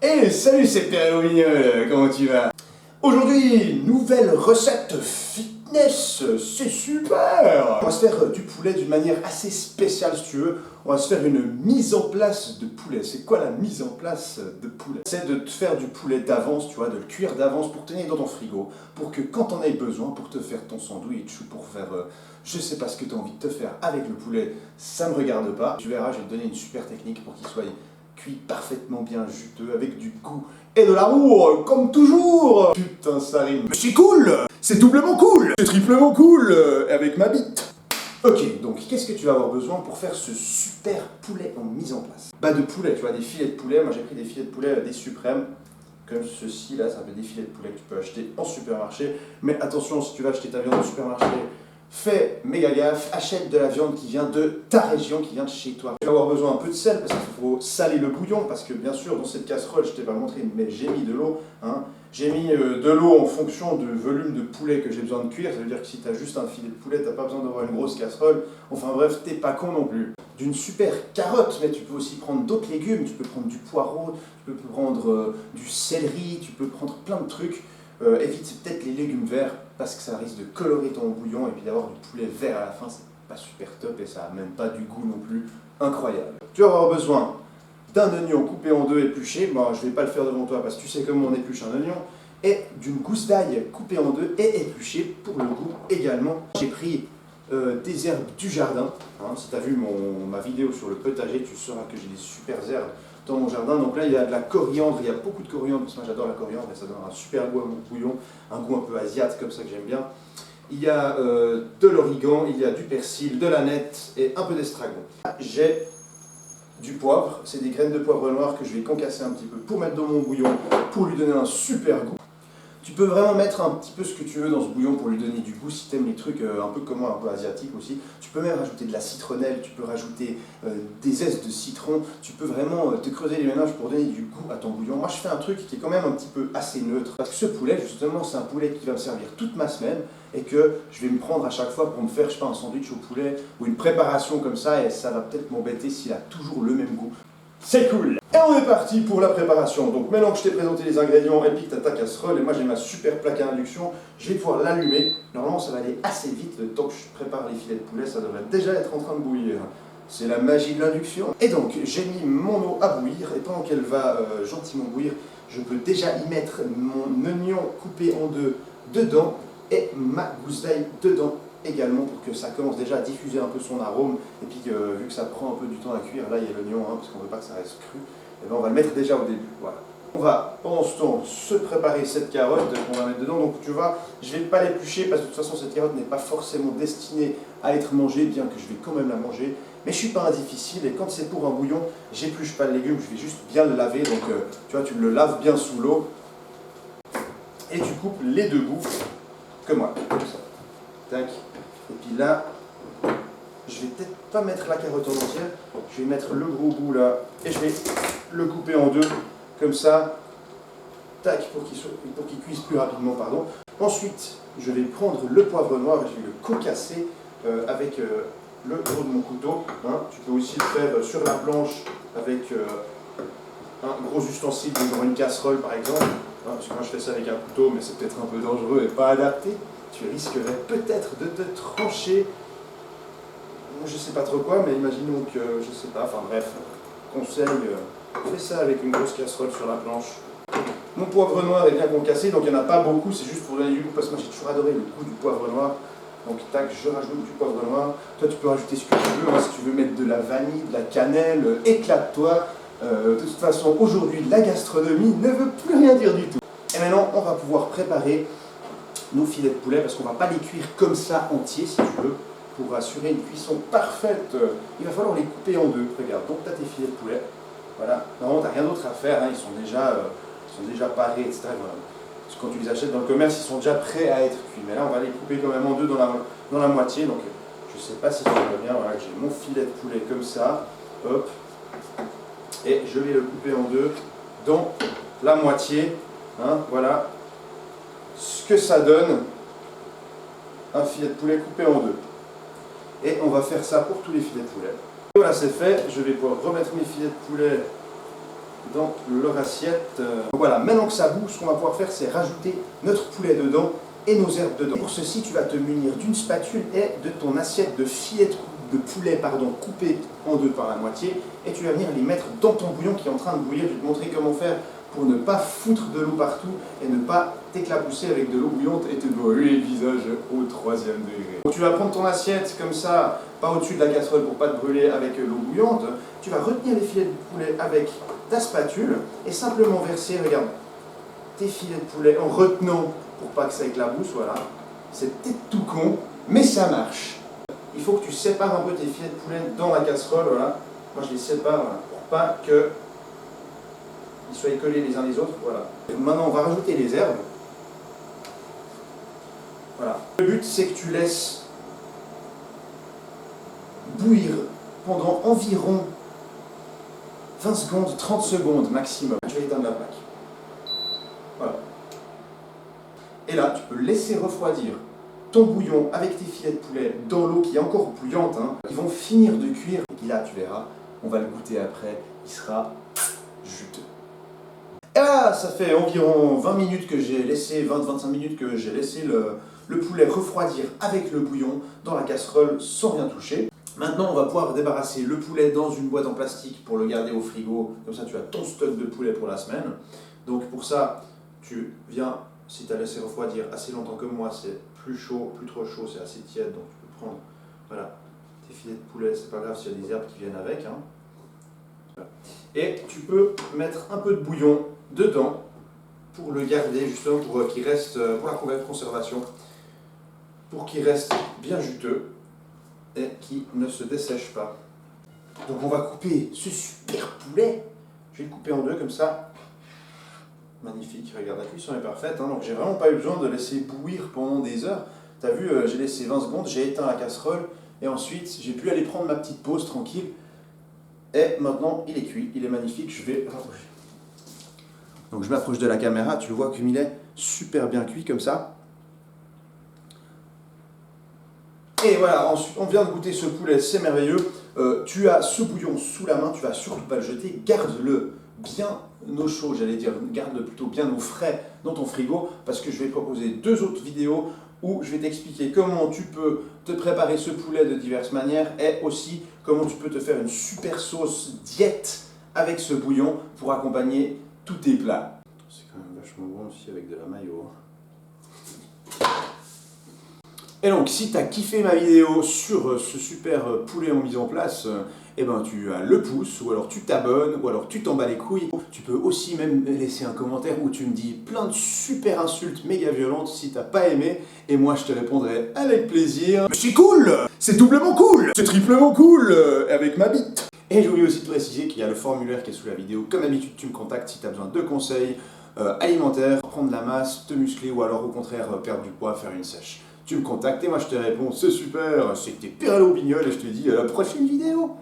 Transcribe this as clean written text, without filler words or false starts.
Hey, salut, c'est Pierre Vignol, comment tu vas? Aujourd'hui, nouvelle recette fitness, c'est super! On va se faire du poulet d'une manière assez spéciale si tu veux. On va se faire une mise en place de poulet. C'est quoi la mise en place de poulet? C'est de te faire du poulet d'avance, tu vois, de le cuire d'avance pour tenir dans ton frigo, pour que quand on ait besoin, pour te faire ton sandwich ou pour faire, je sais pas ce que tu as envie de te faire avec le poulet, ça me regarde pas. Tu verras, je vais te donner une super technique pour qu'il soit cuit parfaitement bien juteux, avec du goût et de l'amour, comme toujours. Putain, ça rime. Mais c'est cool. C'est doublement cool. C'est triplement cool, avec ma bite. Ok, donc qu'est-ce que tu vas avoir besoin pour faire ce super poulet en mise en place? Bah de poulet, tu vois, des filets de poulet. Moi j'ai pris des filets de poulet des suprêmes, comme ceci là, ça s'appelle des filets de poulet que tu peux acheter en supermarché. Mais attention, si tu vas acheter ta viande au supermarché, fais méga gaffe, achète de la viande qui vient de ta région, qui vient de chez toi. Tu vas avoir besoin un peu de sel parce qu'il faut saler le bouillon, parce que bien sûr dans cette casserole, je t'ai pas montré, mais j'ai mis de l'eau. Hein. J'ai mis de l'eau en fonction du volume de poulet que j'ai besoin de cuire. Ça veut dire que si tu as juste un filet de poulet, tu n'as pas besoin d'avoir une grosse casserole. Enfin bref, t'es pas con non plus. D'une super carotte, mais tu peux aussi prendre d'autres légumes. Tu peux prendre du poireau, tu peux prendre du céleri, tu peux prendre plein de trucs. Évite peut-être les légumes verts parce que ça risque de colorer ton bouillon et puis d'avoir du poulet vert à la fin, c'est pas super top et ça n'a même pas du goût non plus incroyable. Tu vas avoir besoin d'un oignon coupé en deux épluché, moi je vais pas le faire devant toi parce que tu sais comment on épluche un oignon, et d'une gousse d'ail coupée en deux et épluchée pour le goût également. J'ai pris des herbes du jardin, hein, si tu as vu ma vidéo sur le potager, tu sauras que j'ai des super herbes dans mon jardin. Donc là il y a de la coriandre, il y a beaucoup de coriandre, parce que moi j'adore la coriandre et ça donne un super goût à mon bouillon, un goût un peu asiatique comme ça que j'aime bien. Il y a de l'origan, il y a du persil, de l'aneth et un peu d'estragon. J'ai du poivre, c'est des graines de poivre noir que je vais concasser un petit peu pour mettre dans mon bouillon, pour lui donner un super goût. Tu peux vraiment mettre un petit peu ce que tu veux dans ce bouillon pour lui donner du goût, si tu aimes les trucs un peu comme moi, un peu asiatiques aussi. Tu peux même rajouter de la citronnelle, tu peux rajouter des zestes de citron, tu peux vraiment te creuser les méninges pour donner du goût à ton bouillon. Moi je fais un truc qui est quand même un petit peu assez neutre, parce que ce poulet justement c'est un poulet qui va me servir toute ma semaine et que je vais me prendre à chaque fois pour me faire, je sais pas, un sandwich au poulet ou une préparation comme ça et ça va peut-être m'embêter s'il a toujours le même goût. C'est cool! Et on est parti pour la préparation. Donc maintenant que je t'ai présenté les ingrédients et puis que tu as ta casserole, et moi j'ai ma super plaque à induction, je vais pouvoir l'allumer. Normalement ça va aller assez vite, le temps que je prépare les filets de poulet, ça devrait déjà être en train de bouillir. C'est la magie de l'induction. Et donc j'ai mis mon eau à bouillir, et pendant qu'elle va gentiment bouillir, je peux déjà y mettre mon oignon coupé en deux dedans, et ma gousse d'ail dedans également pour que ça commence déjà à diffuser un peu son arôme et puis vu que ça prend un peu du temps à cuire, là il y a l'oignon hein, parce qu'on ne veut pas que ça reste cru, et ben on va le mettre déjà au début. Voilà. On va pendant ce temps se préparer cette carotte qu'on va mettre dedans, donc tu vois, je ne vais pas l'éplucher parce que de toute façon cette carotte n'est pas forcément destinée à être mangée, bien que je vais quand même la manger, mais je ne suis pas un difficile et quand c'est pour un bouillon, j'épluche pas le légume, je vais juste bien le laver, donc tu vois, tu le laves bien sous l'eau et tu coupes les deux bouts comme moi, comme ça. Tac. Et puis là, je vais peut-être pas mettre la carotte en entière, je vais mettre le gros bout là, et je vais le couper en deux, comme ça, tac, pour qu'il cuise plus rapidement, pardon. Ensuite, je vais prendre le poivre noir et je vais le concasser avec le gros de mon couteau. Hein. Tu peux aussi le faire sur la planche avec un gros ustensile, genre une casserole par exemple, hein, parce que moi je fais ça avec un couteau, mais c'est peut-être un peu dangereux et pas adapté. Tu risquerais peut-être de te trancher, je sais pas trop quoi, mais imaginons que, je sais pas, enfin bref, conseil, fais ça avec une grosse casserole sur la planche. Mon poivre noir est bien concassé, donc il n'y en a pas beaucoup, c'est juste pour donner du goût, parce que moi j'ai toujours adoré le goût du poivre noir. Donc tac, je rajoute du poivre noir. Toi tu peux rajouter ce que tu veux, hein, si tu veux mettre de la vanille, de la cannelle, éclate-toi. De toute façon, aujourd'hui, la gastronomie ne veut plus rien dire du tout. Et maintenant, on va pouvoir préparer nos filets de poulet, parce qu'on ne va pas les cuire comme ça entiers, si tu veux, pour assurer une cuisson parfaite. Il va falloir les couper en deux. Regarde, donc tu as tes filets de poulet. Voilà, normalement, tu n'as rien d'autre à faire, hein. Ils sont déjà parés, etc. Voilà. Parce que quand tu les achètes dans le commerce, ils sont déjà prêts à être cuits. Mais là, on va les couper quand même en deux dans la moitié. Donc, je ne sais pas si tu vois bien. Voilà, j'ai mon filet de poulet comme ça. Hop. Et je vais le couper en deux dans la moitié. Hein, voilà ce que ça donne, un filet de poulet coupé en deux. Et on va faire ça pour tous les filets de poulet. Et voilà, c'est fait. Je vais pouvoir remettre mes filets de poulet dans leur assiette. Voilà, maintenant que ça bout, ce qu'on va pouvoir faire, c'est rajouter notre poulet dedans et nos herbes dedans. Pour ceci, tu vas te munir d'une spatule et de ton assiette de filets de poulet coupés en deux par la moitié, et tu vas venir les mettre dans ton bouillon qui est en train de bouillir. Je vais te montrer comment faire pour ne pas foutre de l'eau partout et ne pas t'éclabousser avec de l'eau bouillante et te brûler le visage au 3e degré. Donc tu vas prendre ton assiette comme ça, pas au-dessus de la casserole pour pas te brûler avec l'eau bouillante. Tu vas retenir les filets de poulet avec ta spatule et simplement verser, regarde, tes filets de poulet en retenant pour pas que ça éclabousse, voilà. C'est peut-être tout con, mais ça marche. Il faut que tu sépares un peu tes filets de poulet dans la casserole, voilà. Moi je les sépare voilà, pour pas que ils soient collés les uns les autres, voilà. Maintenant on va rajouter les herbes. Voilà. Le but c'est que tu laisses bouillir pendant environ 20 secondes, 30 secondes maximum. Je vais éteindre la plaque. Voilà. Et là, tu peux laisser refroidir ton bouillon avec tes filets de poulet dans l'eau qui est encore bouillante. Hein. Ils vont finir de cuire. Et puis là, tu verras, on va le goûter après. Il sera juteux. Et là, ça fait environ 20 minutes que j'ai laissé, 20-25 minutes que j'ai laissé le poulet refroidir avec le bouillon dans la casserole sans rien toucher. Maintenant, on va pouvoir débarrasser le poulet dans une boîte en plastique pour le garder au frigo. Comme ça, tu as ton stock de poulet pour la semaine. Donc pour ça, tu viens, si tu as laissé refroidir assez longtemps comme moi, c'est plus chaud, plus trop chaud, c'est assez tiède. Donc tu peux prendre voilà, tes filets de poulet, c'est pas grave s'il y a des herbes qui viennent avec. Hein. Voilà. Et tu peux mettre un peu de bouillon dedans pour le garder, justement pour qu'il reste, pour la conservation, pour qu'il reste bien juteux et qui ne se dessèche pas. Donc on va couper ce super poulet. Je vais le couper en deux comme ça. Magnifique, regarde, la cuisson est parfaite. Hein, donc j'ai vraiment pas eu besoin de laisser bouillir pendant des heures. T'as vu, j'ai laissé 20 secondes, j'ai éteint la casserole et ensuite j'ai pu aller prendre ma petite pause tranquille. Et maintenant il est cuit, il est magnifique, je vais rapprocher. Donc je m'approche de la caméra, tu le vois comme il est super bien cuit comme ça. Et voilà, ensuite on vient de goûter ce poulet, c'est merveilleux. Tu as ce bouillon sous la main, tu vas surtout pas le jeter, garde-le bien au chaud, j'allais dire, garde-le plutôt bien au frais dans ton frigo, parce que je vais te proposer 2 autres vidéos où je vais t'expliquer comment tu peux te préparer ce poulet de diverses manières et aussi comment tu peux te faire une super sauce diète avec ce bouillon pour accompagner tous tes plats. C'est quand même vachement bon aussi avec de la mayo. Et donc, si tu as kiffé ma vidéo sur ce super poulet en mise en place, eh ben, tu as le pouce, ou alors tu t'abonnes, ou alors tu t'en bats les couilles. Tu peux aussi même laisser un commentaire où tu me dis plein de super insultes méga violentes si t'as pas aimé, et moi je te répondrai avec plaisir. Mais c'est cool! C'est doublement cool! C'est triplement cool! Avec ma bite! Et je voulais aussi te préciser qu'il y a le formulaire qui est sous la vidéo. Comme d'habitude, tu me contactes si tu as besoin de conseils alimentaires, prendre de la masse, te muscler, ou alors au contraire perdre du poids, faire une sèche. Tu me contactes et moi je te réponds, c'est super, c'est que t'es Pierre Lobignol et je te dis à la prochaine vidéo.